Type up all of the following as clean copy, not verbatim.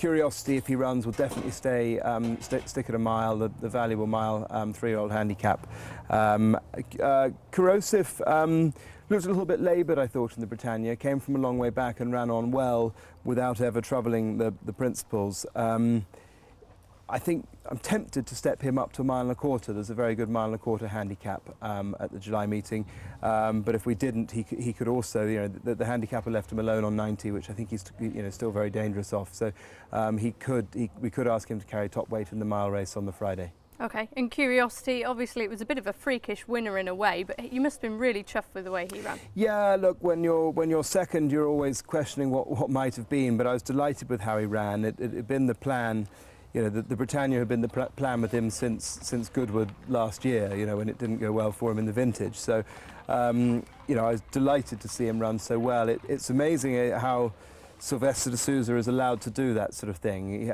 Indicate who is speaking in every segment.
Speaker 1: Curiosity, if he runs, will definitely stick at a mile, the valuable mile, 3-year-old handicap. Corrosive looked a little bit laboured, I thought, in the Britannia. Came from a long way back and ran on well without ever troubling the principals. I think I'm tempted to step him up to 1.25 miles. There's a very good 1.25 miles handicap at the July meeting. But if we didn't, he could also, the handicapper left him alone on 90, which I think he's still very dangerous off. So we could ask him to carry top weight in the mile race on the Friday.
Speaker 2: Okay, and Curiosity, obviously it was a bit of a freakish winner in a way, but you must have been really chuffed with the way he ran. Yeah,
Speaker 1: look, when you're second, you're always questioning what might have been, but I was delighted with how he ran. It had been the plan. The Britannia had been the plan with him since Goodwood last year, when it didn't go well for him in the vintage. So, I was delighted to see him run so well. It's amazing how Sylvester de Souza is allowed to do that sort of thing.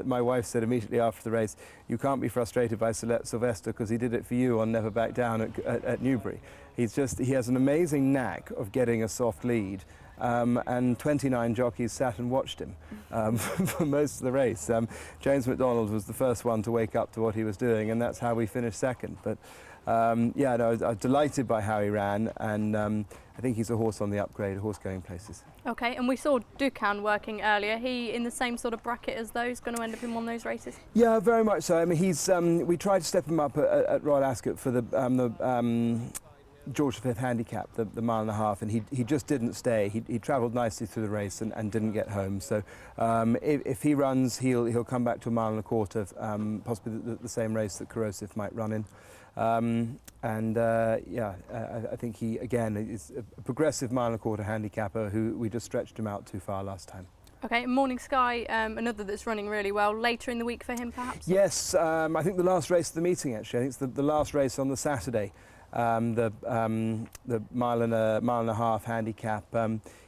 Speaker 1: My wife said immediately after the race, you can't be frustrated by Sylvester because he did it for you on Never Back Down at Newbury. He has an amazing knack of getting a soft lead. And 29 jockeys sat and watched him for most of the race. James McDonald was the first one to wake up to what he was doing, and that's how we finished second. But I was delighted by how he ran, and I think he's a horse on the upgrade, a horse going places.
Speaker 2: Okay, and we saw Dukhan working earlier. He in the same sort of bracket as those, going to end up in one of those races?
Speaker 1: Yeah, very much so. I mean, we tried to step him up at Royal Ascot for the George V handicap, the 1.5 miles, and he just didn't stay. He travelled nicely through the race and didn't get home. So if he runs, he'll come back to 1.25 miles, possibly the same race that Corrosive might run in. I think he again is a progressive 1.25 miles handicapper who we just stretched him out too far last time.
Speaker 2: Okay, Morning Skye, another that's running really well. Later in the week for him, perhaps?
Speaker 1: Yes, I think the last race of the meeting actually. I think it's the last race on the Saturday. The 1.5 miles handicap.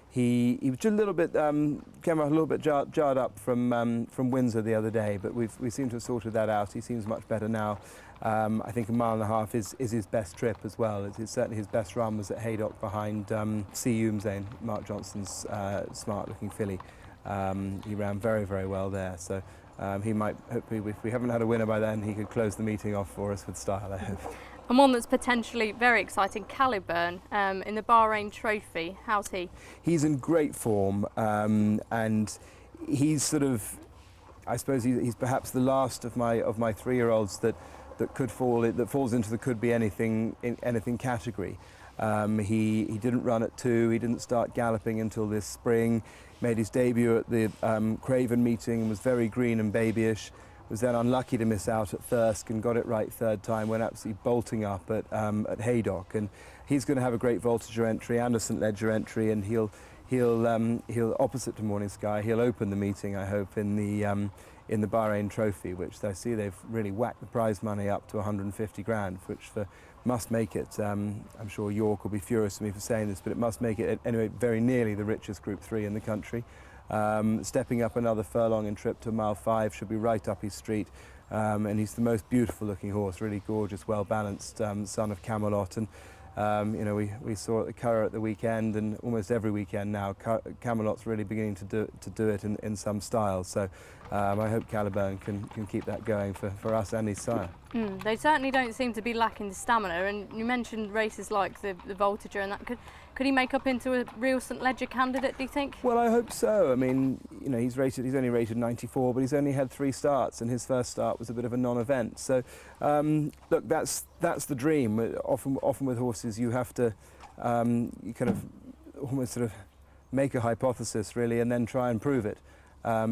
Speaker 1: He was just a little bit came out a little bit jarred up from Windsor the other day, but we seem to have sorted that out. He seems much better now. I think 1.5 miles is his best trip as well. It's certainly his best run was at Haydock behind C. Umzane, Mark Johnston's smart-looking filly. He ran very, very well there. So he might, hopefully, if we haven't had a winner by then, he could close the meeting off for us with style, I hope.
Speaker 2: And one that's potentially very exciting, Caliburn, in the Bahrain Trophy. How's he? He's
Speaker 1: in great form, and he's sort of, I suppose he's perhaps the last of my 3-year-olds that falls into the could be anything category. He didn't run at 2. He didn't start galloping until this spring. Made his debut at the Craven meeting and was very green and babyish. Was then unlucky to miss out at Thirsk and got it right third time, went absolutely bolting up at Haydock, and he's going to have a great Voltigeur entry and a St Ledger entry, and he'll opposite to Morning Skye, he'll open the meeting, I hope, in the Bahrain Trophy, which I see they've really whacked the prize money up to 150 grand, which must make it, I'm sure York will be furious with me for saying this, but it must make it anyway very nearly the richest Group 3 in the country. Stepping up another furlong and trip to mile 5 should be right up his street, and he's the most beautiful looking horse, really gorgeous, well balanced son of Camelot, and we saw at the Curragh at the weekend, and almost every weekend now Camelot's really beginning to do it in some style, so I hope Caliburn can keep that going for us and his sire.
Speaker 2: They certainly don't seem to be lacking the stamina, and you mentioned races like the Voltigeur, and that could he make up into a real St Ledger candidate, do you think?
Speaker 1: Well, I hope so. I mean, he's only rated 94, but he's only had 3 starts, and his first start was a bit of a non-event. So, look, that's the dream. Often with horses, you have to you kind of almost sort of make a hypothesis really, and then try and prove it.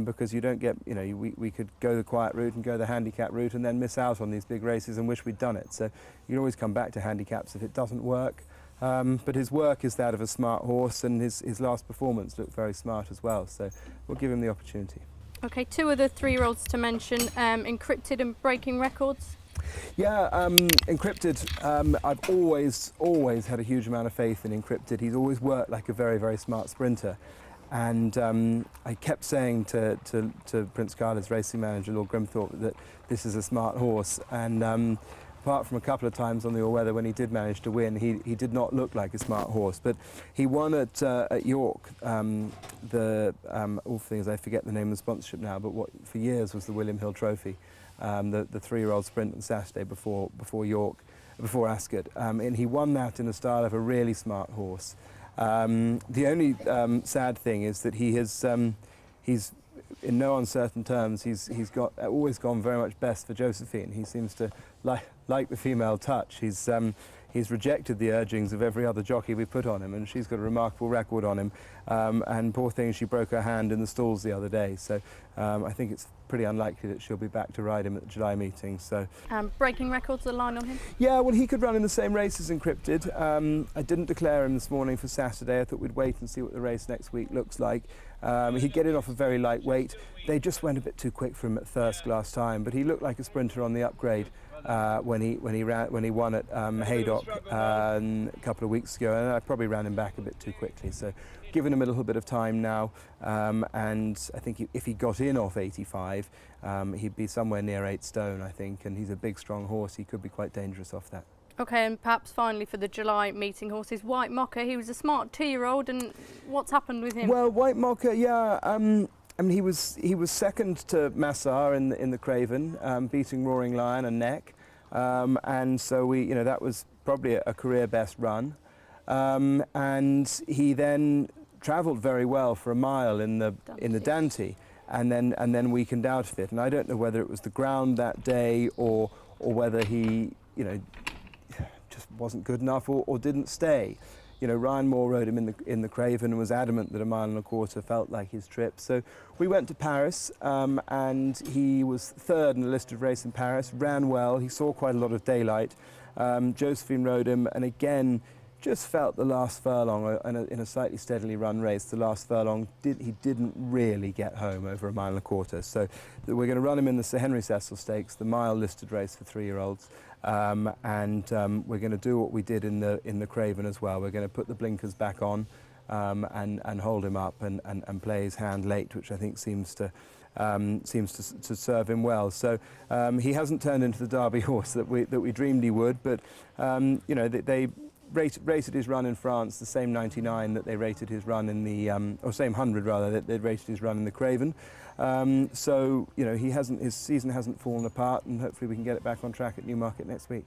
Speaker 1: Because you don't get, we could go the quiet route and go the handicap route and then miss out on these big races and wish we'd done it. So you can always come back to handicaps if it doesn't work. But his work is that of a smart horse, and his last performance looked very smart as well. So we'll give him the opportunity.
Speaker 2: Okay, 2 other 3-year-olds to mention, Encrypted and Breaking Records.
Speaker 1: Yeah, Encrypted, I've always had a huge amount of faith in Encrypted. He's always worked like a very, very smart sprinter. And I kept saying to Prince Carl's racing manager, Lord Grimthorpe, that this is a smart horse. And apart from a couple of times on the all-weather when he did manage to win, he did not look like a smart horse. But he won at York, all things, I forget the name of the sponsorship now, but what for years was the William Hill Trophy, the 3-year-old sprint on Saturday before Ascot, and he won that in the style of a really smart horse. The only sad thing is that he's in no uncertain terms. He's always gone very much best for Josephine. He seems to like the female touch. He's rejected the urgings of every other jockey we put on him, and she's got a remarkable record on him. And poor thing, she broke her hand in the stalls the other day. So I think it's pretty unlikely that she'll be back to ride him at the July meeting. So
Speaker 2: breaking records are line on him?
Speaker 1: Yeah, well, he could run in the same race as Encrypted. I didn't declare him this morning for Saturday. I thought we'd wait and see what the race next week looks like. He'd get in off a very light weight. They just went a bit too quick for him at Thirsk last time, but he looked like a sprinter on the upgrade when he won at Haydock a couple of weeks ago, and I probably ran him back a bit too quickly. So given him a little bit of time now, and I think if he got in off 85, he'd be somewhere near 8 stone, I think, and he's a big, strong horse. He could be quite dangerous off that.
Speaker 2: Okay, and perhaps finally for the July meeting horses, White Mocha. He was a smart 2-year-old, and what's happened with him?
Speaker 1: Well, White Mocha, yeah. I mean, he was second to Massar in the Craven, beating Roaring Lion and Neck, and so that was probably a career best run. And he then travelled very well for a mile in the Dante, and then weakened out of it. And I don't know whether it was the ground that day or whether he just wasn't good enough or didn't stay. Ryan Moore rode him in the Craven and was adamant that a 1.25 miles felt like his trip. So we went to Paris, and he was third in the listed race in Paris, ran well, he saw quite a lot of daylight. Josephine rode him, and again, just felt the last furlong in a slightly steadily run race. The last furlong, he didn't really get home over a 1.25 miles. So we're going to run him in the Sir Henry Cecil Stakes, the mile listed race for 3-year-olds. And we're going to do what we did in the Craven as well. We're going to put the blinkers back on and hold him up and play his hand late, which I think seems to serve him well. So he hasn't turned into the Derby horse that we dreamed he would, but they rated his run in France the same 99 that they rated his run in the or same 100 rather that they rated his run in the Craven. So his season hasn't fallen apart, and hopefully we can get it back on track at Newmarket next week.